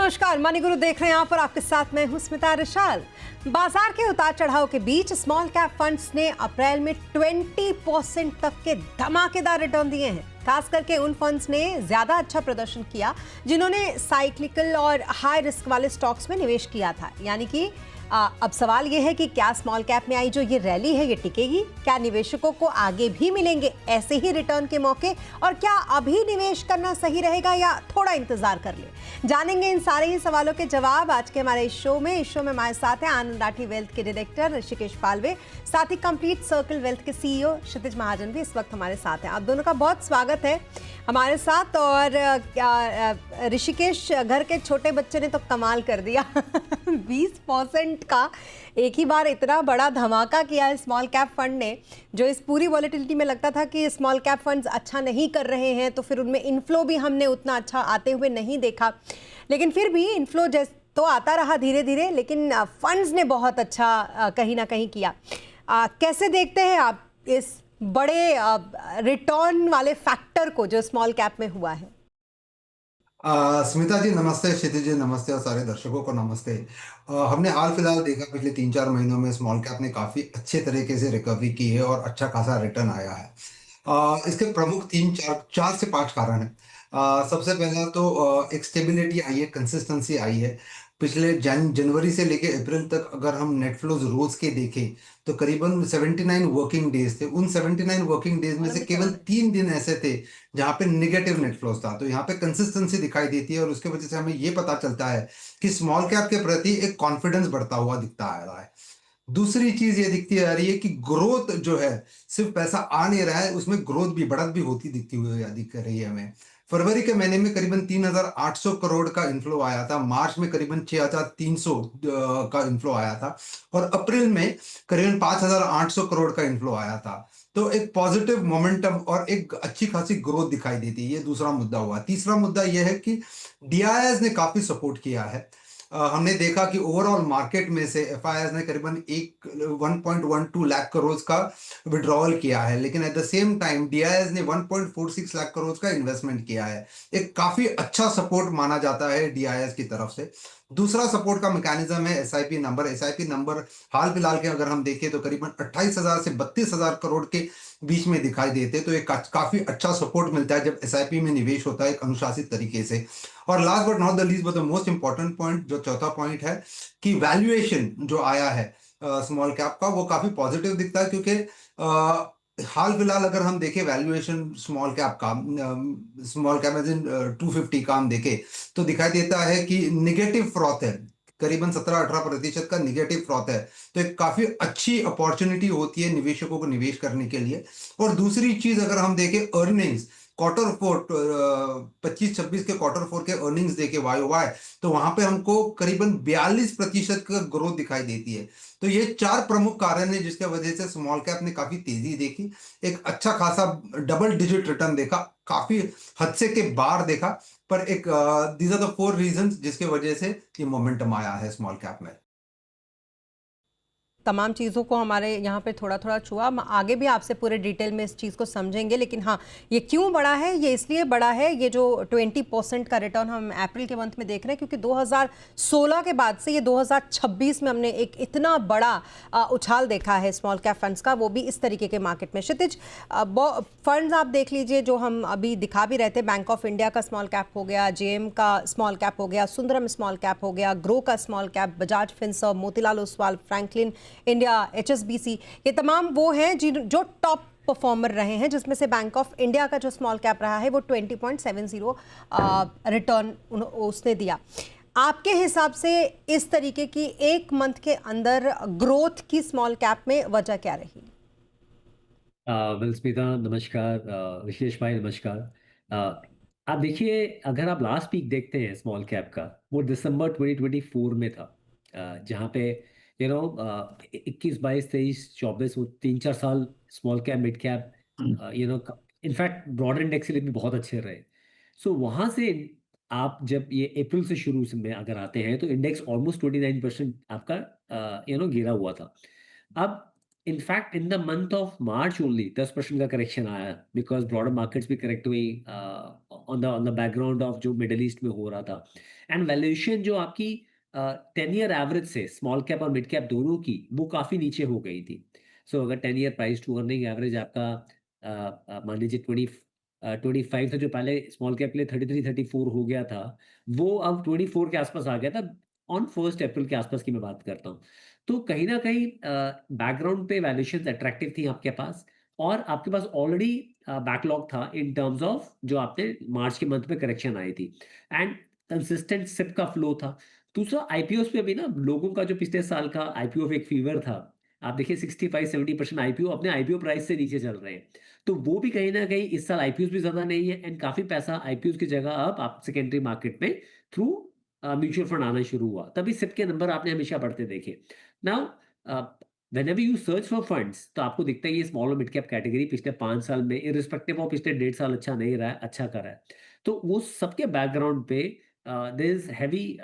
नमस्कार, मनी गुरु देख रहे हैं यहाँ पर आपके साथ मैं हूँ स्मिता रिशाल। बाजार के उतार चढ़ाव के बीच स्मॉल कैप फंड्स ने अप्रैल में 20% तक के धमाकेदार रिटर्न दिए हैं। खास करके उन फंड्स ने ज्यादा अच्छा प्रदर्शन किया जिन्होंने साइक्लिकल और हाई रिस्क वाले स्टॉक्स में निवेश किया था। यानी कि अब सवाल यह है कि क्या स्मॉल कैप में आई जो ये रैली है ये टिकेगी? क्या निवेशकों को आगे भी मिलेंगे ऐसे ही रिटर्न के मौके? और क्या अभी निवेश करना सही रहेगा या थोड़ा इंतजार कर ले? जानेंगे इन सारे ही सवालों के जवाब आज के हमारे इस शो में हमारे साथ हैं आनंद राठी वेल्थ के डायरेक्टर ऋषिकेश पालवे, साथ ही कंप्लीट सर्कल वेल्थ के सीईओ क्षितिज महाजन भी इस वक्त हमारे साथ हैं। आप दोनों का बहुत स्वागत है हमारे साथ। और ऋषिकेश, घर के छोटे बच्चे ने तो कमाल कर दिया 20% का एक ही बार इतना बड़ा धमाका किया है स्मॉल कैप फंड ने, जो इस पूरी वॉलेटिलिटी में लगता था कि स्मॉल कैप फंड्स अच्छा नहीं कर रहे हैं, तो फिर उनमें इनफ्लो भी हमने उतना अच्छा आते हुए नहीं देखा। लेकिन फिर भी इनफ्लो तो आता रहा धीरे धीरे, लेकिन फंड्स ने बहुत अच्छा कहीं ना कहीं किया। कैसे देखते हैं आप इस बड़े रिटर्न वाले फैक्टर को जो स्मॉल कैप में हुआ है? स्मिता जी नमस्ते, क्षितिज जी नमस्ते और सारे दर्शकों को नमस्ते। हमने हाल फिलहाल देखा पिछले 3-4 महीनों में स्मॉल कैप ने काफ़ी अच्छे तरीके से रिकवरी की है और अच्छा खासा रिटर्न आया है। इसके प्रमुख 3 4 से 5 कारण हैं। सबसे पहला तो एक स्टेबिलिटी आई है, कंसिस्टेंसी आई है। पिछले जनवरी से लेके अप्रैल तक अगर हम नेट फ्लोज रोज के देखें तो करीबन 79 वर्किंग डेज थे। उन 79 वर्किंग डेज में से केवल 3 दिन ऐसे थे जहाँ पे निगेटिव नेट फ्लोज था। तो यहाँ पे कंसिस्टेंसी दिखाई देती है और उसके वजह से हमें ये पता चलता है कि स्मॉल कैप के प्रति एक कॉन्फिडेंस बढ़ता हुआ दिखता आ रहा है। दूसरी चीज ये दिखती आ रही है कि ग्रोथ जो है, सिर्फ पैसा आ नहीं रहा है, उसमें ग्रोथ भी, बढ़त भी होती दिखती हुई दिख रही है हमें। फरवरी के महीने में करीबन 3,800 करोड़ का इन्फ्लो आया था, मार्च में करीबन 6,300 का इन्फ्लो आया था और अप्रैल में करीबन 5,800 करोड़ का इन्फ्लो आया था। तो एक पॉजिटिव मोमेंटम और एक अच्छी खासी ग्रोथ दिखाई देती है। ये दूसरा मुद्दा हुआ। तीसरा मुद्दा यह है कि डीआईआईएस ने काफी सपोर्ट किया है। हमने देखा कि ओवरऑल मार्केट में से एफआईआईएस ने करीबन 1.12 लाख करोड़ का विड्रॉवल किया है, लेकिन एट द सेम टाइम डीआईआईएस ने 1.46 लाख करोड़ का इन्वेस्टमेंट किया है। एक काफी अच्छा सपोर्ट माना जाता है डीआईआईएस की तरफ से। दूसरा सपोर्ट का मैकेनिज्म है एसआईपी नंबर। एसआईपी नंबर हाल फिलहाल के अगर हम देखें तो करीबन 28,000 से 32,000 करोड़ के बीच में दिखाई देते, तो एक काफी अच्छा सपोर्ट मिलता है जब एसआईपी में निवेश होता है एक अनुशासित तरीके से। और last but not the least but the most important point, जो चौथा पॉइंट है, कि वैल्यूएशन जो आया है स्मॉल कैप का, वो काफी पॉजिटिव दिखता है। क्योंकि हाल फिलहाल अगर हम देखें वैल्यूएशन स्मॉल कैप का, स्मॉल कैप एज इन 250 का हम देखें तो दिखाई देता है कि निगेटिव फ्रॉथ है, करीबन 17-18% का निगेटिव फ्रॉथ है। तो एक काफी अच्छी अपॉर्चुनिटी होती है निवेशकों को निवेश करने के लिए। और दूसरी चीज अगर हम देखें अर्निंग्स, क्वार्टर फोर 25-26 के क्वार्टर फोर के अर्निंग्स देखे वाई वाई, तो वहां पे हमको करीबन 42% का ग्रोथ दिखाई देती है। तो ये 4 प्रमुख कारण है जिसके वजह से स्मॉल कैप ने काफी तेजी देखी, एक अच्छा खासा डबल डिजिट रिटर्न देखा, काफी हद से के बाहर देखा। पर एक दीज आर द 4 रीजंस जिसके वजह से ये मोमेंटम आया है स्मॉल कैप में। तमाम चीज़ों को हमारे यहाँ पे थोड़ा थोड़ा छुआ। हम आगे भी आपसे पूरे डिटेल में इस चीज़ को समझेंगे, लेकिन हाँ, ये क्यों बड़ा है? ये इसलिए बड़ा है, ये जो 20% का रिटर्न हम अप्रैल के मंथ में देख रहे हैं, क्योंकि 2016 के बाद से ये 2026 में हमने एक इतना बड़ा उछाल देखा है स्मॉल कैप फंड्स का, वो भी इस तरीके के मार्केट में। क्षितिज, फंड्स आप देख लीजिए जो हम अभी दिखा भी रहे थे, बैंक ऑफ इंडिया का स्मॉल कैप हो गया, जेएम का स्मॉल कैप हो गया, सुंदरम स्मॉल कैप हो गया, ग्रो का small cap, Bajaj Finserv, Motilal Oswal, Franklin India, HSBC, ये तमाम वो हैं जो टॉप परफॉर्मर रहे हैं, जिसमें से बैंक ऑफ इंडिया का जो स्मॉल कैप रहा है वो 20.70 रिटर्न उसने दिया। आपके हिसाब से इस तरीके की एक मंथ के अंदर ग्रोथ की स्मॉल कैप में वजह क्या रही? स्मिता नमस्कार, विशेष भाई नमस्कार। आप देखिए, अगर आप लास्ट पीक देखते हैं स्मॉल कैप का, वो दिसंबर 2024 में था, जहाँ पे 21 22 23 24 वो 3-4 साल small cap mid cap in fact broader index के लिए भी बहुत अच्छे रहे। सो वहाँ से आप जब ये अप्रैल से शुरू में अगर आते हैं तो इंडेक्स ऑलमोस्ट 29% आपका गिरा हुआ था। अब in fact in the month of March only 10% का करेक्शन आया, बिकॉज ब्रॉडर मार्केट्स भी करेक्ट हुई ऑन द बैकग्राउंड ऑफ जो मिडल ईस्ट में हो रहा था। एंड वैल्यूएशन जो आपकी 10 ईयर एवरेज से स्मॉल कैप और मिड कैप दोनों की वो काफ़ी नीचे हो गई थी। सो अगर 10 year price to earning average आपका मान लीजिए 25 था, जो पहले स्मॉल कैप के लिए 33-34 हो गया था, वो अब 24 के आसपास आ गया था। ऑन 1 अप्रैल के आसपास की मैं बात करता हूँ। तो कहीं न कहीं बैकग्राउंड पे वैल्यूएशंस अट्रैक्टिव थी आपके पास, और आपके पास ऑलरेडी बैकलॉग था इन टर्म्स ऑफ जो आपने मार्च के मंथ में करेक्शन आई थी, एंड कंसिस्टेंट सिप का फ्लो था। दूसरा आईपीओस पे भी ना लोगों का जो पिछले साल का आईपीओ पे एक फीवर था। आप देखिए 65-70% आईपीओ अपने आईपीओ प्राइस से नीचे चल रहे हैं। तो वो भी कहीं न कहीं इस साल आईपीओस भी ज़्यादा नहीं है, एंड काफ़ी पैसा आईपीओस की जगह अब आप सेकेंडरी मार्केट में थ्रू म्यूचुअल फंड आना शुरू हुआ। तभी सिप के नंबर आपने हमेशा बढ़ते देखे। Now whenever you search for funds तो आपको दिखता है ये स्मॉल और मिड कैप कैटेगरी पिछले 5 साल में इर्रिस्पेक्टिव ऑफ पिछले 1.5 साल अच्छा नहीं रहा है, अच्छा कर रहा है। तो वो सबके बैकग्राउंड पे देयर इज़ हेवी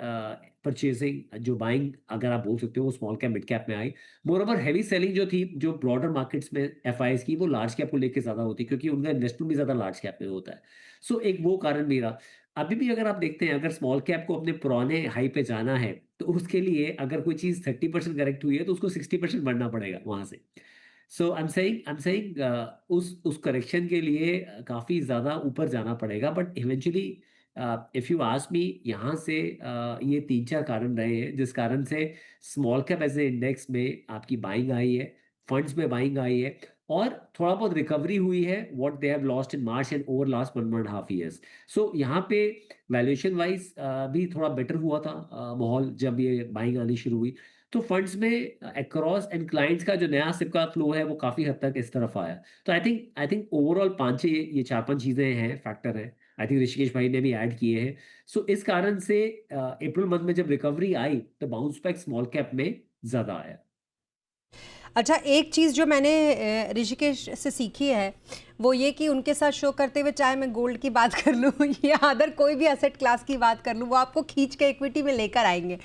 परचेजिंग, जो बाइंग अगर आप बोल सकते हो वो स्मॉल कैप मिड कैप में आई। मोreओवर हेवी सेलिंग जो थी, जो ब्रॉडर मार्केट्स में एफआईआईज़ की, वो लार्ज कैप को लेके ज़्यादा होती है क्योंकि उनका इन्वेस्टमेंट भी ज़्यादा लार्ज कैप में होता है। सो एक वो कारण भी रहा। अभी भी अगर आप देखते हैं, अगर स्मॉल कैप को अपने पुराने हाई पे जाना है, तो उसके लिए अगर कोई चीज़ 30% करेक्ट हुई है, तो उसको 60% बढ़ना पड़ेगा वहाँ से। सो आई एम सेइंग उस करेक्शन के लिए काफ़ी ज़्यादा ऊपर जाना पड़ेगा, but eventually if you ask me, यहाँ से ये 3-4 कारण रहे हैं जिस कारण से small cap as a index में आपकी बाइंग आई है, फंड्स में बाइंग आई है, और थोड़ा बहुत रिकवरी हुई है what they have lost in March and over last 1.5 years. So यहाँ पे वैल्यूएशन वाइज़ भी थोड़ा बेटर हुआ था माहौल जब ये बाइंग आनी शुरू हुई। तो फंड्स में अक्रॉस एंड क्लाइंट्स का जो नया सिप का फ्लो है वो काफ़ी हद तक इस तरफ आया। तो आई थिंक ओवरऑल 5-6 ये 4-5 चीज़ें हैं, फैक्टर हैं। आई थिंक ऋषिकेश भाई ने भी ऐड किए हैं। सो इस कारण से अप्रैल मंथ में जब रिकवरी आई तो बाउंस बैक स्मॉल कैप में ज़्यादा आया। अच्छा, एक चीज़ जो मैंने ऋषिकेश से सीखी है, वो ये कि उनके साथ शो करते हुए चाहे मैं गोल्ड की बात कर लूँ या अदर कोई भी एसेट क्लास की बात कर लूँ, वो आपको खींच के इक्विटी में लेकर आएँगे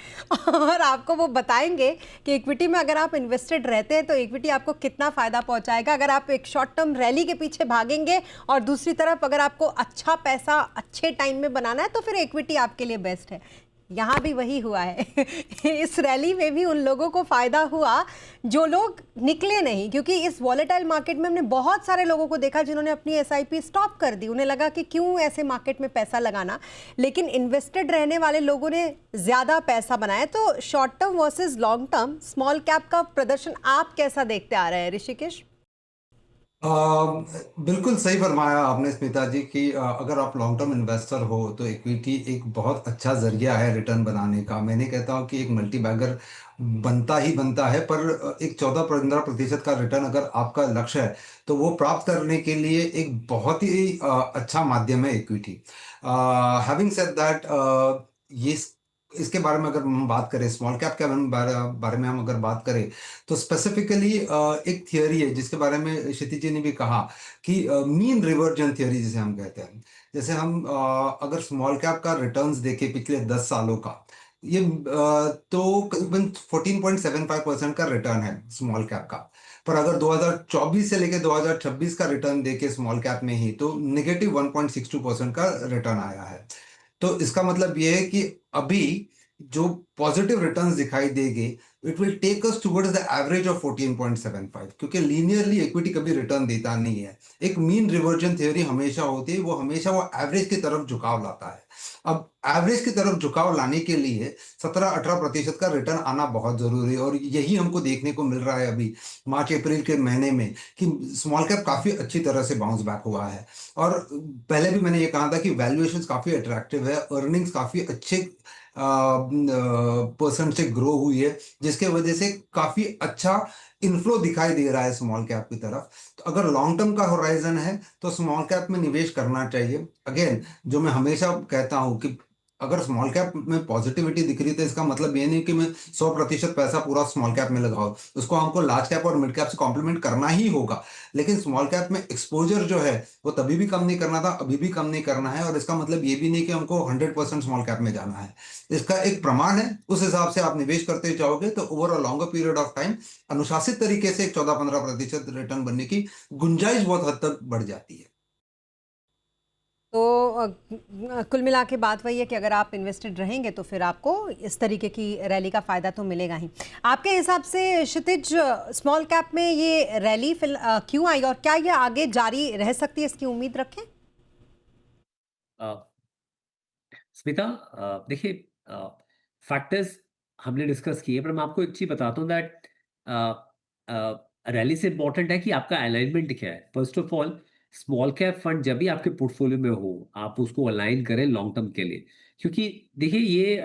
और आपको वो बताएँगे कि इक्विटी में अगर आप इन्वेस्टेड रहते हैं, तो इक्विटी आपको कितना फ़ायदा पहुँचाएगा। अगर आप एक शॉर्ट टर्म रैली के पीछे भागेंगे और दूसरी तरफ अगर आपको अच्छा पैसा अच्छे टाइम में बनाना है, तो फिर इक्विटी आपके लिए बेस्ट है। यहाँ भी वही हुआ है इस रैली में भी उन लोगों को फायदा हुआ जो लोग निकले नहीं, क्योंकि इस वॉलेटाइल मार्केट में हमने बहुत सारे लोगों को देखा जिन्होंने अपनी एसआईपी स्टॉप कर दी। उन्हें लगा कि क्यों ऐसे मार्केट में पैसा लगाना, लेकिन इन्वेस्टेड रहने वाले लोगों ने ज़्यादा पैसा बनाया। तो short term versus long term small cap का प्रदर्शन आप कैसा देखते आ रहे हैं ऋषिकेश? अ, बिल्कुल सही फरमाया आपने स्मिता जी कि अगर आप लॉन्ग टर्म इन्वेस्टर हो तो इक्विटी एक बहुत अच्छा जरिया है रिटर्न बनाने का। मैंने कहता हूँ कि एक मल्टी बैगर बनता ही बनता है, पर एक 14-15% का रिटर्न अगर आपका लक्ष्य है तो वो प्राप्त करने के लिए एक बहुत ही अच्छा माध्यम है इक्विटी। हैविंग सेड दैट, ये इसके बारे में अगर हम बात करें, स्मॉल कैप के बारे में हम अगर बात करें, तो स्पेसिफिकली एक थियोरी है जिसके बारे में क्षिति जी ने भी कहा कि मीन रिवर्जन थियोरी जिसे हम कहते हैं। जैसे हम अगर स्मॉल कैप का रिटर्न्स देखें पिछले 10 सालों का, ये तो करीबन 14.75% का रिटर्न है स्मॉल कैप का। पर अगर 2024 से लेकर 2026 का रिटर्न देखे स्मॉल कैप में ही, तो नेगेटिव 1.62% का रिटर्न आया है। तो इसका मतलब ये है कि अभी जो पॉजिटिव रिटर्न्स दिखाई देंगे, it will take us towards the average of 14.75, क्योंकि लीनियरली इक्विटी कभी रिटर्न देता नहीं है। एक मीन रिवर्जन थ्योरी हमेशा होती है, वो हमेशा वो एवरेज की तरफ झुकाव लाता है। अब एवरेज की तरफ झुकाव लाने के लिए 17-18% का रिटर्न आना बहुत जरूरी है, और यही हमको देखने को मिल रहा है अभी मार्च अप्रैल के महीने में कि स्मॉल कैप काफी अच्छी तरह से बाउंस बैक हुआ है। और पहले भी मैंने ये कहा था कि वैल्यूएशंस काफी अट्रैक्टिव है, अर्निंग्स काफी अच्छे परसेंट से ग्रो हुई है, जिसके वजह से काफी अच्छा इनफ्लो दिखाई दे रहा है स्मॉल कैप की तरफ। तो अगर लॉन्ग टर्म का होराइजन है तो स्मॉल कैप में निवेश करना चाहिए। अगेन, जो मैं हमेशा कहता हूं कि अगर स्मॉल कैप में पॉजिटिविटी दिख रही है तो इसका मतलब ये नहीं कि मैं 100% पैसा पूरा स्मॉल कैप में लगाऊं, उसको हमको लार्ज कैप और मिड कैप से कॉम्प्लीमेंट करना ही होगा। लेकिन स्मॉल कैप में एक्सपोजर जो है वो तभी भी कम नहीं करना था, अभी भी कम नहीं करना है, और इसका मतलब ये भी नहीं कि हमको 100% स्मॉल कैप में जाना है। इसका एक प्रमाण है, उस हिसाब से आप निवेश करते जाओगे तो over a longer period of time अनुशासित तरीके से 14-15% रिटर्न बनने की गुंजाइश बहुत हद तक बढ़ जाती है। तो कुल मिला के बात वही है कि अगर आप इन्वेस्टेड रहेंगे तो फिर आपको इस तरीके की रैली का फ़ायदा तो मिलेगा ही। आपके हिसाब से क्षितिज, स्मॉल कैप में ये रैली क्यों आई और क्या ये आगे जारी रह सकती है, इसकी उम्मीद रखें? अ, स्मिता, देखिए, फैक्टर्स हमने डिस्कस किए, पर मैं आपको एक चीज़ बताता हूँ दैट रैली से इम्पोर्टेंट है कि आपका अलाइनमेंट क्या है। First of all, small cap fund जब भी आपके पोर्टफोलियो में हो, आप उसको अलाइन करें लॉन्ग टर्म के लिए। क्योंकि देखिए, ये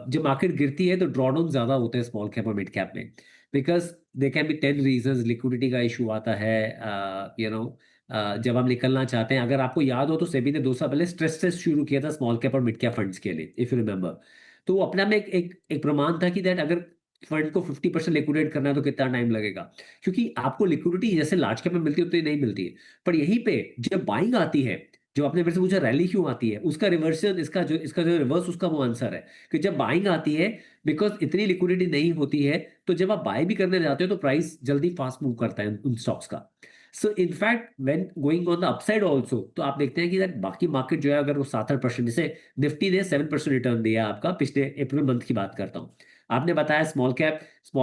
जब मार्केट गिरती है तो ड्रॉडाउन ज़्यादा होते हैं स्मॉल कैप और मिड कैप में, because they can be 10 reasons. Liquidity का इशू आता है, जब आप निकलना चाहते हैं। अगर आपको याद हो तो सेबी ने 2 साल पहले स्ट्रेस टेस्ट शुरू किया था स्मॉल कैप और मिड कैप फंड्स के लिए, इफ यू रिमेंबर। तो वो अपने आप में एक प्रमाण था कि दैट अगर फंड को 50% लिक्विडेट करना है तो कितना टाइम लगेगा। क्योंकि आपको लिक्विडिटी जैसे लार्ज कैप में मिलती है उतनी नहीं मिलती है। पर यहीं पे जब बाइंग आती है, जो आपने मेरे से पूछा रैली क्यों आती है, उसका रिवर्सन, इसका जो रिवर्स, उसका वो आंसर है कि जब बाइंग आती है, बिकॉज इतनी लिक्विडिटी नहीं होती है, तो जब आप बाय भी करने जाते हो तो प्राइस जल्दी फास्ट मूव करता है उन स्टॉक्स का। So in fact when going on the upside also, तो आप देखते हैं कि दैट बाकी मार्केट जो है, अगर वो 7-8%, जैसे निफ्टी ने 7% रिटर्न दिया आपका पिछले अप्रैल मंथ की बात करता हूँ। आपने बताया स्मॉल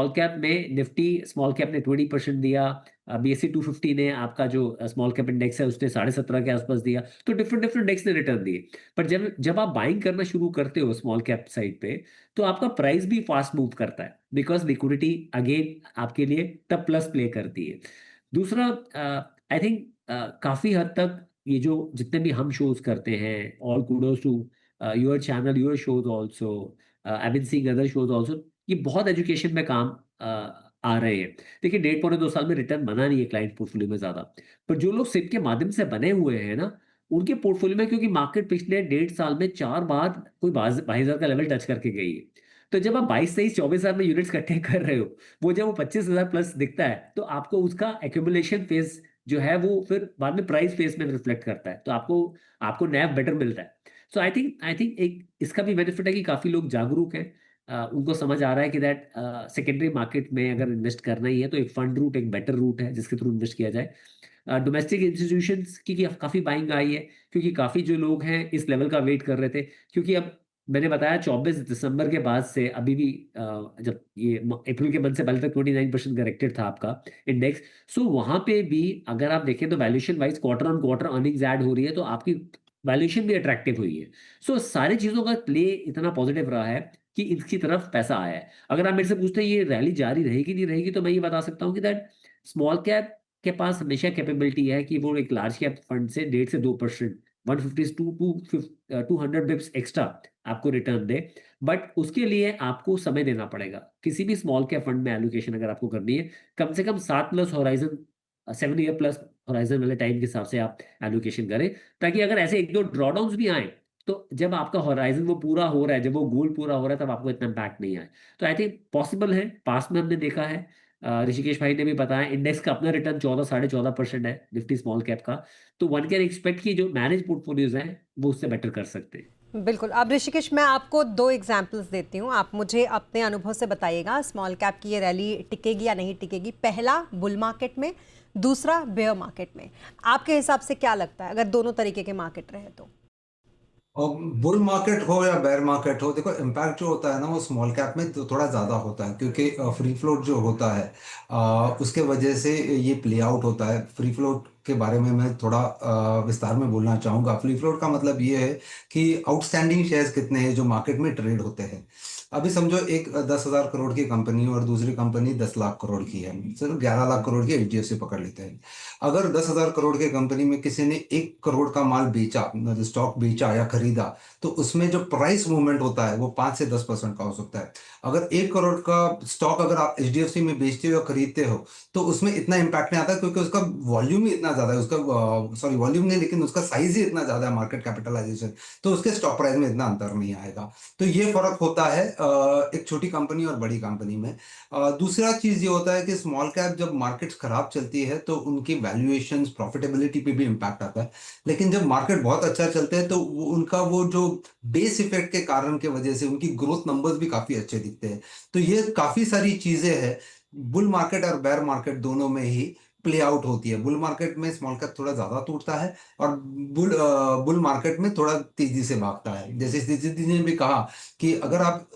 कैप में निफ्टी स्मॉल कैप ने 20% दिया। बीएसई 250 ने, आपका जो स्मॉल कैप इंडेक्स है, उसने 17.5 के आसपास दिया। तो डिफरेंट डिफरेंट इंडेक्स ने रिटर्न दिए। पर जब जब आप बाइंग करना शुरू करते हो स्मॉल कैप साइड पे, तो आपका प्राइस भी फास्ट मूव करता है, बिकॉज लिक्विडिटी अगेन आपके लिए तब प्लस प्ले करती है। दूसरा, आई थिंक काफी हद तक ये जो जितने भी हम शोज करते हैं, all kudos to your channel, your shows also, I been seeing other shows also, ये बहुत एजुकेशन में काम आ रहे हैं। देखिए, 1.5-2 साल में रिटर्न बना नहीं है क्लाइंट पोर्टफोलियो में ज्यादा। पर जो लोग सिप के माध्यम से बने हुए हैं ना, उनके पोर्टफोलियो में, क्योंकि मार्केट पिछले 1.5 साल में 4 बार कोई 22,000 का लेवल टच करके गई है। तो जब आप 22-23-24,000 में यूनिट्स इकट्ठे कर रहे हो, वो जब वो 25,000 प्लस दिखता है, तो आपको उसका एक्यूमुलेशन फेज जो है वो फिर बाद में प्राइस फेज में रिफ्लेक्ट करता है, तो आपको आपको नैव बेटर मिलता है। सो आई थिंक एक इसका भी बेनिफिट है कि काफी लोग जागरूक हैं। उनको समझ आ रहा है कि दैट सेकेंडरी मार्केट में अगर इन्वेस्ट करना ही है तो एक फंड रूट एक बेटर रूट है जिसके थ्रू इन्वेस्ट किया जाए। डोमेस्टिक इंस्टीट्यूशंस की काफी बाइंग आई है, क्योंकि काफी जो लोग हैं इस लेवल का वेट कर रहे थे। क्योंकि अब मैंने बताया 24 दिसंबर के बाद से अभी भी, जब ये अप्रैल के मंथ से पहले तक 29% करेक्टेड था आपका इंडेक्स। सो वहां पे भी अगर आप देखें तो valuation wise quarter on quarter earnings add हो रही है, तो आपकी वैल्यूएशन भी अट्रैक्टिव हुई है। सो सारी चीजों का प्ले इतना पॉजिटिव रहा है कि इसकी तरफ पैसा आया है। अगर आप मेरे से पूछते हैं ये रैली जारी रहेगी नहीं रहेगी, तो मैं ये बता सकता हूँ कि दैट स्मॉल कैप के पास हमेशा कैपेबिलिटी है कि वो एक लार्ज कैप फंड से 1.5 से 2%, 150 टू 200 बिप्स एक्स्ट्रा आपको रिटर्न दे। बट उसके लिए आपको समय देना पड़ेगा। किसी भी स्मॉल कैप फंड में एलोकेशन अगर आपको करनी है, कम से कम 7+ होराइजन, 7 ईयर प्लस होराइजन वाले टाइम के हिसाब से आप एलोकेशन करें, ताकि अगर ऐसे एक दो ड्रॉडाउन्स भी आए, तो जब आपका होराइजन वो पूरा हो रहा है, जब वो गोल पूरा हो रहा है, तब आपको इतना इम्पैक्ट नहीं आए। तो आई थिंक पॉसिबल है, पास में हमने देखा है। ऋषिकेश भाई ने भी बताया, इंडेक्स का अपना रिटर्न 14-14.5% है निफ्टी स्मॉल कैप का। तो वन कैन एक्सपेक्ट कि जो मैनेज पोर्टफोलियोज हैं वो उससे बेटर कर सकते हैं। बिल्कुल। अब ऋषिकेश, मैं आपको 2 एग्जाम्पल्स देती हूँ, आप मुझे अपने अनुभव से बताइएगा स्मॉल कैप की ये रैली टिकेगी या नहीं टिकेगी। पहला बुल मार्केट में, दूसरा बेयर मार्केट में। आपके हिसाब से क्या लगता है अगर दोनों तरीके के मार्केट रहे तो? और बुल मार्केट हो या बेयर मार्केट हो, देखो इम्पैक्ट जो होता है ना वो स्मॉल कैप में तो थोड़ा ज़्यादा होता है, क्योंकि फ्री फ्लोट जो होता है उसके वजह से ये प्ले आउट होता है। फ्री फ्लोट के बारे में मैं थोड़ा विस्तार में बोलना चाहूँगा। फ्री फ्लोट का मतलब ये है कि आउटस्टैंडिंग शेयर्स कितने हैं जो मार्केट में ट्रेड होते हैं। अभी समझो एक 10,000 करोड़ की कंपनी और दूसरी कंपनी 10 लाख करोड़ की है, सिर्फ 11 लाख करोड़ की एचडीएफसी पकड़ लेते हैं। अगर 10,000 करोड़ की कंपनी में किसी ने 1 करोड़ का माल बेचा, मतलब स्टॉक बेचा या खरीदा, तो उसमें जो प्राइस मूवमेंट होता है वो 5 से 10% का हो सकता है। अगर 1 करोड़ का स्टॉक अगर आप एचडीएफसी में बेचते हो या खरीदते हो, तो उसमें इतना इम्पैक्ट नहीं आता, क्योंकि उसका वॉल्यूम ही इतना ज्यादा है, उसका सॉरी वॉल्यूम नहीं, लेकिन उसका साइज ही इतना ज्यादा है, मार्केट कैपिटलाइजेशन। तो उसके स्टॉक प्राइस में इतना अंतर नहीं आएगा। तो ये फर्क होता है एक छोटी कंपनी और बड़ी कंपनी में। दूसरा चीज ये होता है कि स्मॉल कैप जब मार्केट खराब चलती है तो उनकी वैल्यूएशंस प्रॉफिटेबिलिटी पे भी इम्पैक्ट आता है। लेकिन जब मार्केट बहुत अच्छा चलता है तो उनका वो जो बेस इफेक्ट के कारण के वजह से उनकी ग्रोथ नंबर्स भी काफी अच्छे दिखते हैं। तो ये काफी सारी चीजें हैं बुल मार्केट और बेयर मार्केट दोनों में ही। प्ले आउट होती है। बुल मार्केट में स्मॉल कैप थोड़ा ज़्यादा टूटता है और बुल मार्केट में थोड़ा तेज़ी से भागता है। जैसे स्थिति जी ने भी कहा कि अगर आप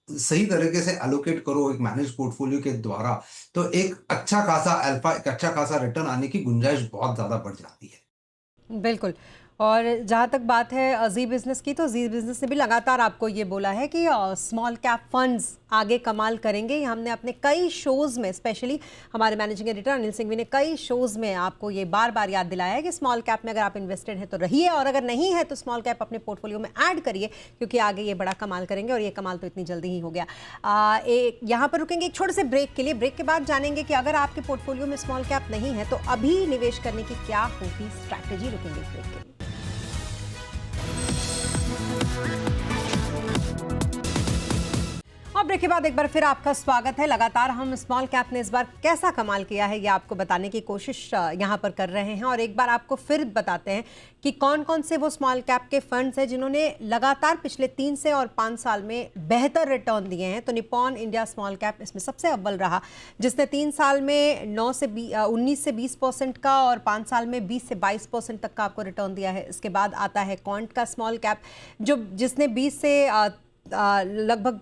सही तरीके से एलोकेट करो एक मैनेज पोर्टफोलियो के द्वारा, तो एक अच्छा खासा अल्फा, एक अच्छा खासा रिटर्न आने की गुंजाइश बहुत ज़्यादा बढ़ जाती है। बिल्कुल। और जहाँ तक बात है जी बिज़नेस की, तो जी बिज़नेस ने भी लगातार आपको ये बोला है कि स्मॉल कैप फंड्स आगे कमाल करेंगे। ये हमने अपने कई शोज़ में, स्पेशली हमारे मैनेजिंग एडिटर अनिल सिंघवी ने कई शोज़ में आपको ये बार बार याद दिलाया है कि स्मॉल कैप में अगर आप इन्वेस्टेड हैं तो रहिए, और अगर नहीं है तो स्मॉल कैप अपने पोर्टफोलियो में ऐड करिए, क्योंकि आगे ये बड़ा कमाल करेंगे। और ये कमाल तो इतनी जल्दी ही हो गया। एक यहाँ पर रुकेंगे एक छोटे से ब्रेक के लिए। ब्रेक के बाद जानेंगे कि अगर आपके पोर्टफोलियो में स्मॉल कैप नहीं है तो अभी निवेश करने की क्या होगी स्ट्रैटेजी। रुकेंगे इस ब्रेक के लिए। और ब्रेक के बाद एक बार फिर आपका स्वागत है। लगातार हम स्मॉल कैप ने इस बार कैसा कमाल किया है ये आपको बताने की कोशिश यहाँ पर कर रहे हैं। और एक बार आपको फिर बताते हैं कि कौन कौन से वो स्मॉल कैप के फंड्स हैं जिन्होंने लगातार पिछले 3 से और 5 साल में बेहतर रिटर्न दिए हैं। तो निप्पॉन इंडिया स्मॉल कैप इसमें सबसे अव्वल रहा, जिसने 3 साल में 19 से 20% का और 5 साल में 20 से 22% तक का आपको रिटर्न दिया है। इसके बाद आता है क्वांट का स्मॉल कैप, जिसने 20 से लगभग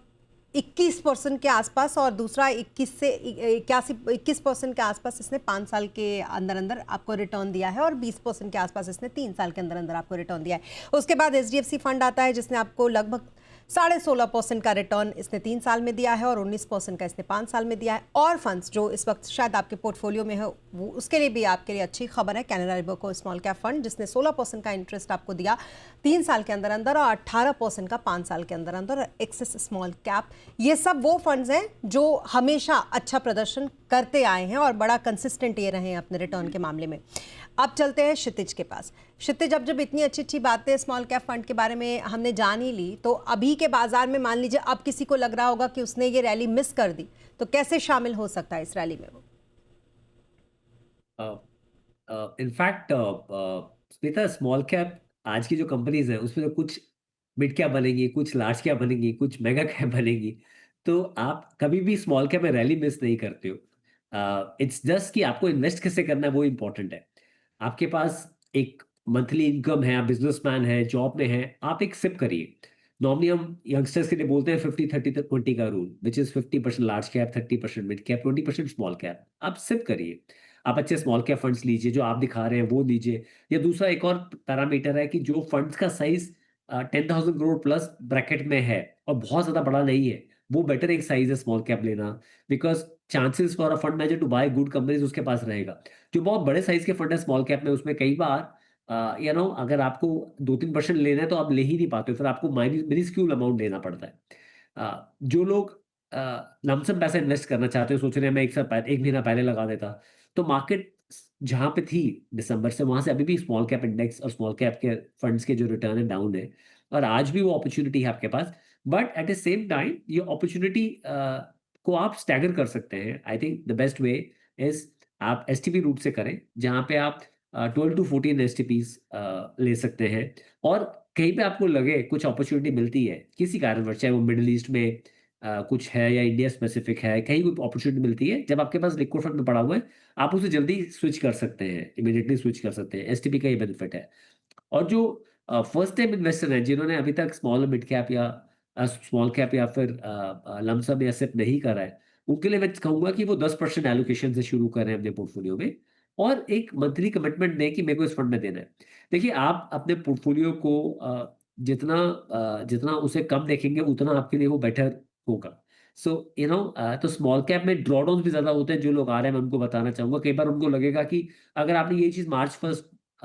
21% के आसपास, और दूसरा 21 से 21% के आसपास इसने 5 साल के अंदर अंदर आपको रिटर्न दिया है, और 20% के आसपास इसने 3 साल के अंदर अंदर आपको रिटर्न दिया है। उसके बाद HDFC फंड आता है, जिसने आपको लगभग 16.5% का रिटर्न इसने 3 साल में दिया है, और 19% का इसने 5 साल में दिया है। और फंड्स जो इस वक्त शायद आपके पोर्टफोलियो में है, वो उसके लिए भी आपके लिए अच्छी खबर है। कैनरा रिबको स्मॉल कैप फंड, जिसने 16% का इंटरेस्ट आपको दिया 3 साल के अंदर अंदर, और 18% का 5 साल के अंदर अंदर। और एक्सिस स्मॉल कैप, ये सब वो फंड्स हैं जो हमेशा अच्छा प्रदर्शन करते आए हैं और बड़ा कंसिस्टेंट ये रहे हैं अपने रिटर्न के मामले में। अब चलते हैं क्षितिज के पास। क्षितिज, जब इतनी अच्छी अच्छी बातें स्मॉल कैप फंड के बारे में हमने जान ही ली, तो अभी के बाजार में मान लीजिए अब किसी को लग रहा होगा कि उसने ये रैली मिस कर दी, तो कैसे शामिल हो सकता है इस रैली में वो? इनफैक्ट स्मिता, स्मॉल कैप आज की जो कंपनीज हैं उसमें तो कुछ मिड कैप बनेंगी, कुछ लार्ज कैप बनेंगी, कुछ मेगा कैप बनेंगी। तो आप कभी भी स्मॉल कैप में रैली मिस नहीं करते हो। इट्स जस्ट कि आपको इन्वेस्ट कैसे करना है वो इम्पोर्टेंट है। आपके पास एक मंथली इनकम है, आप बिजनेसमैन है, जॉब में है, आप एक सिप करिए। नॉर्मली हम यंगस्टर्स के लिए बोलते हैं 50-30-20 का rule, which is 50% large cap, 30% mid cap, 20% small cap. आप सिप करिए, आप अच्छे स्मॉल कैप फंड्स लीजिए, जो आप दिखा रहे हैं वो लीजिए। या दूसरा एक और पैरामीटर है कि जो फंड्स का साइज 10,000 करोड़ प्लस ब्रैकेट में है और बहुत ज्यादा बड़ा नहीं है, वो बेटर एक साइज है स्मॉल कैप लेना, because chances for a fund manager to buy good companies उसके पास रहेगा। जो बहुत बड़े साइज के फंड है स्मॉल कैप में, उसमें कई बार अगर आपको 2-3% लेना है तो आप ले ही नहीं पाते हो, फिर आपको मिनिस्क्यूल अमाउंट लेना पड़ता है। जो लोग लमसम पैसा इन्वेस्ट करना चाहते हो, सोच रहे हैं मैं एक महीना पहले लगा देता, तो मार्केट जहाँ पे थी दिसंबर से, वहां से अभी भी स्मॉल कैप इंडेक्स और स्मॉल कैप के फंड्स के जो रिटर्न है डाउन है, और आज भी वो अपॉर्चुनिटी है आपके पास। But at the same time ये अपॉर्चुनिटी को आप स्टैगर कर सकते हैं। I think the best way is आप एसटीपी रूट से करें, जहाँ पे आप 12 to 14 एसटीपीज ले सकते हैं। और कहीं पे आपको लगे कुछ अपॉर्चुनिटी मिलती है किसी कारणवश, चाहे वो मिडिल ईस्ट में कुछ है या इंडिया स्पेसिफिक है, कहीं कोई अपॉर्चुनिटी मिलती है, जब आपके पास लिक्विड फंड में पड़ा हुआ है, आप उसे जल्दी स्विच कर सकते हैं, इमीडिएटली स्विच कर सकते हैं। एसटीपी का ये बेनिफिट है। और जो फर्स्ट टाइम इन्वेस्टर हैं, जिन्होंने अभी तक स्मॉल मिड कैप या स्मॉल कैप या फिर लमसम या सिप नहीं करा है, उनके लिए मैं कहूंगा कि वो 10% एलोकेशन से शुरू करें अपने पोर्टफोलियो में, और एक मंथली कमिटमेंट दें कि मेरे को इस फंड में देना है। देखिए, आप अपने पोर्टफोलियो को जितना उसे कम देखेंगे, उतना आपके लिए वो बेटर होगा। सो तो स्मॉल कैप में ड्रॉडाउन भी ज्यादा होते हैं। जो लोग आ रहे हैं, मैं उनको बताना चाहूंगा, कई बार उनको लगेगा कि अगर आपने ये चीज मार्च 1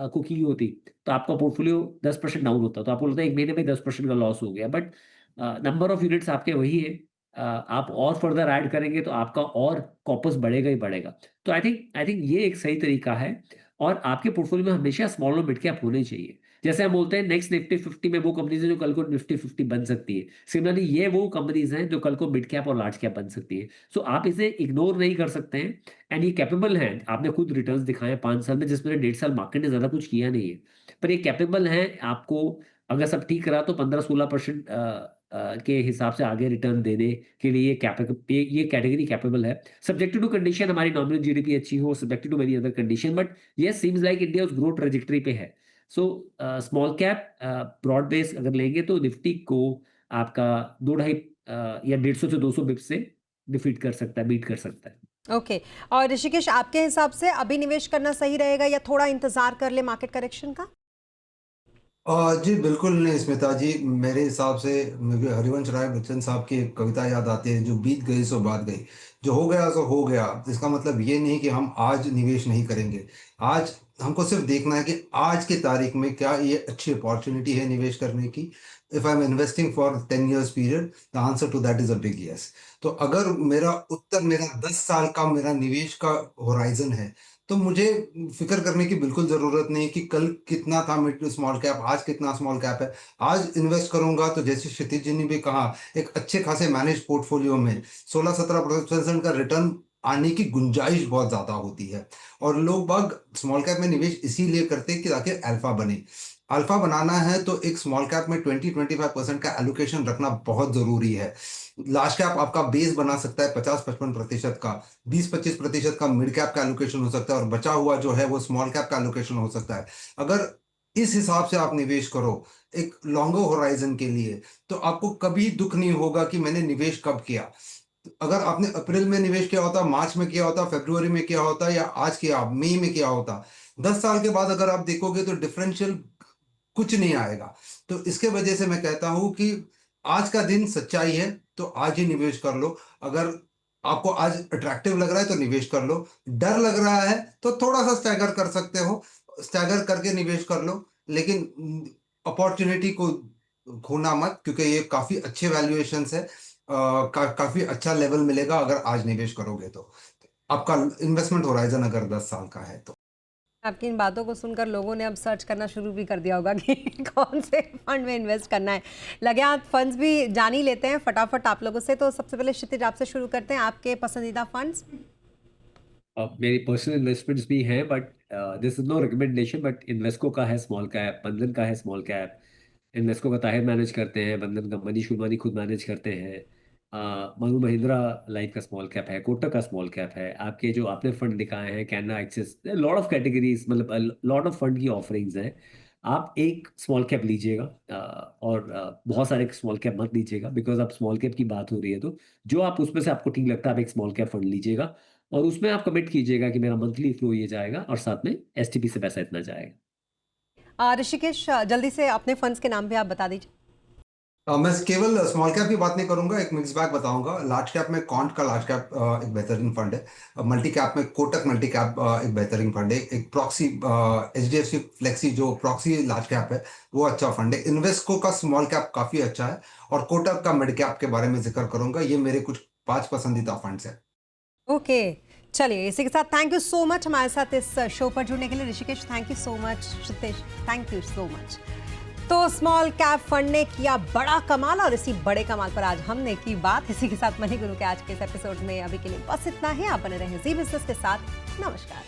को की होती, तो आपका पोर्टफोलियो 10% डाउन होता, तो आपको लगता है एक महीने में 10% का लॉस हो गया। बट नंबर ऑफ यूनिट्स आपके वही है। आप और फर्दर ऐड करेंगे तो आपका और कॉर्पस बढ़ेगा ही बढ़ेगा। तो आई थिंक ये एक सही तरीका है। और आपके पोर्टफोलियो में हमेशा स्मॉल और मिड कैप होने चाहिए। जैसे हम बोलते हैं नेक्स्ट निफ्टी 50 में वो कंपनीज है जो कल को निफ्टी 50 बन सकती है, सिमिलरली ये वो कंपनीज हैं जो कल को मिड कैप और लार्ज कैप बन सकती है। सो आप इसे इग्नोर नहीं कर सकते हैं। एंड ये कैपेबल है। आपने खुद रिटर्न्स दिखाए 5 साल में, जिसमें 1.5 साल मार्केट ने ज्यादा कुछ किया नहीं है, पर ये कैपेबल है। आपको अगर सब ठीक रहा तो 15-16% के हिसाब से आगे रिटर्न देने के लिए ये कैटेगरी कैपेबल है। सब्जेक्टेड टू कंडीशन हमारी नॉमिनल जीडीपी अच्छी हो, subjected to many other condition, but yes seems like India उस ग्रोथ ट्रैजेक्टरी पे है। So small cap broad base अगर लेंगे तो निफ्टी को आपका 2 ढाई या 150 से 200 बिप्स से डिफीट कर सकता है, बीट कर सकता है। ओके। और ऋषिकेश, आपके हिसाब से अभी निवेश करना सही रहेगा या थोड़ा इंतजार कर ले मार्केट करेक्शन का? जी बिल्कुल नहीं स्मिता जी, मेरे हिसाब से मुझे हरिवंश राय बच्चन साहब की एक कविता याद आती है, जो बीत गई सो बात गई। जो हो गया सो हो गया। इसका मतलब ये नहीं कि हम आज निवेश नहीं करेंगे। आज हमको सिर्फ देखना है कि आज की तारीख में क्या ये अच्छी अपॉर्चुनिटी है निवेश करने की। If I am investing for 10 years period, the answer to that is a big yes. तो अगर मेरा 10 साल का मेरा निवेश का होराइजन है, तो मुझे फिक्र करने की बिल्कुल ज़रूरत नहीं कि कल कितना था मिड स्मॉल कैप, आज कितना स्मॉल कैप है। आज इन्वेस्ट करूंगा तो जैसे क्षितिज जी ने भी कहा, एक अच्छे खासे मैनेज पोर्टफोलियो में 16-17% का रिटर्न आने की गुंजाइश बहुत ज़्यादा होती है। और लोग बाग स्मॉल कैप में निवेश इसीलिए करते हैं कि ताकि अल्फा बने। अल्फा बनाना है तो एक स्मॉल कैप में 20-25% का एलोकेशन रखना बहुत ज़रूरी है। लार्ज कैप आपका बेस बना सकता है 50-55% का, 20-25% का मिड कैप का एलोकेशन हो सकता है, और बचा हुआ जो है वो स्मॉल कैप का एलोकेशन हो सकता है। अगर इस हिसाब से आप निवेश करो एक लॉन्गर होराइजन के लिए, तो आपको कभी दुख नहीं होगा कि मैंने निवेश कब किया। अगर आपने अप्रैल में निवेश किया होता, मार्च में किया होता, फरवरी में किया होता, या आज किया, मई में किया होता, 10 साल के बाद अगर आप देखोगे तो डिफरेंशियल कुछ नहीं आएगा। तो इसके वजह से मैं कहता हूं कि आज का दिन सच्चाई है, तो आज ही निवेश कर लो। अगर आपको आज अट्रैक्टिव लग रहा है तो निवेश कर लो। डर लग रहा है तो थोड़ा सा स्टैगर कर सकते हो, स्टैगर करके निवेश कर लो। लेकिन अपॉर्चुनिटी को खोना मत, क्योंकि ये काफी अच्छे वैल्यूएशंस है। काफी अच्छा लेवल मिलेगा अगर आज निवेश करोगे तो। आपका इन्वेस्टमेंट होराइजन अगर 10 साल का है तो। आपकी इन बातों को सुनकर लोगों ने अब सर्च करना शुरू भी कर दिया होगा कि कौन से फंड में इन्वेस्ट करना है। लगे हाथ फंड्स भी जान ही लेते हैं फटाफट आप लोगों से। तो सबसे पहले क्षितिज आपसे शुरू करते हैं, आपके पसंदीदा फंड्स। मेरी पर्सनल इन्वेस्टमेंट्स भी हैं, but this is no recommendation, but Invesco का है स्मॉल कैप, बंधन का है स्मॉल कैप। इन्वेस्को का ताहिर मैनेज करते हैं, बंधन का मनीष गुरबानी खुद मैनेज करते हैं। मनु महिंद्रा लाइफ का स्मॉल कैप है, कोटक का स्मॉल कैप है। आपके जो आपने फंड दिखाए हैं, Canara axis, lot of categories, मतलब लॉट ऑफ फंड की ऑफरिंग्स हैं। आप एक स्मॉल कैप लीजिएगा, और बहुत सारे स्मॉल कैप मत लीजिएगा, बिकॉज अब स्मॉल कैप की बात हो रही है। तो जो आप उसमें से आपको ठीक लगता है, आप एक स्मॉल कैप फंड लीजिएगा, और उसमें आप कमिट कीजिएगा कि मेरा मंथली फ्लो ये जाएगा, और साथ में एसटीपी से पैसा इतना जाएगा। ऋषिकेश, जल्दी से अपने फंड्स के नाम भी आप बता दीजिए। मैं केवल स्मॉल कैप की बात नहीं करूंगा, एक मिक्स बैग बताऊंगा। लार्ज कैप में कॉन्ट का लार्ज कैप एक बेहतरीन फंड है। मल्टी कैप में कोटक मल्टी कैप एक बेहतरीन फंड है। एक प्रॉक्सी एचडीएफसी फ्लेक्सी जो प्रॉक्सी लार्ज कैप है, वो अच्छा फंड है। इन्वेस्को का स्मॉल कैप काफी अच्छा है, और कोटक का मिड कैप के बारे में जिक्र करूंगा। ये मेरे कुछ 5 पसंदीदा फंड्स हैं। ओके, चलिए इसी के साथ थैंक यू सो मच हमारे साथ इस शो पर जुड़ने के लिए। Rishikesh thank you so much, Kshitij thank you so much. तो स्मॉल कैप फंड ने किया बड़ा कमाल, और इसी बड़े कमाल पर आज हमने की बात। इसी के साथ मनी गुरु के आज के इस एपिसोड में अभी के लिए बस इतना ही। आप बने रहें जी बिजनेस के साथ। नमस्कार।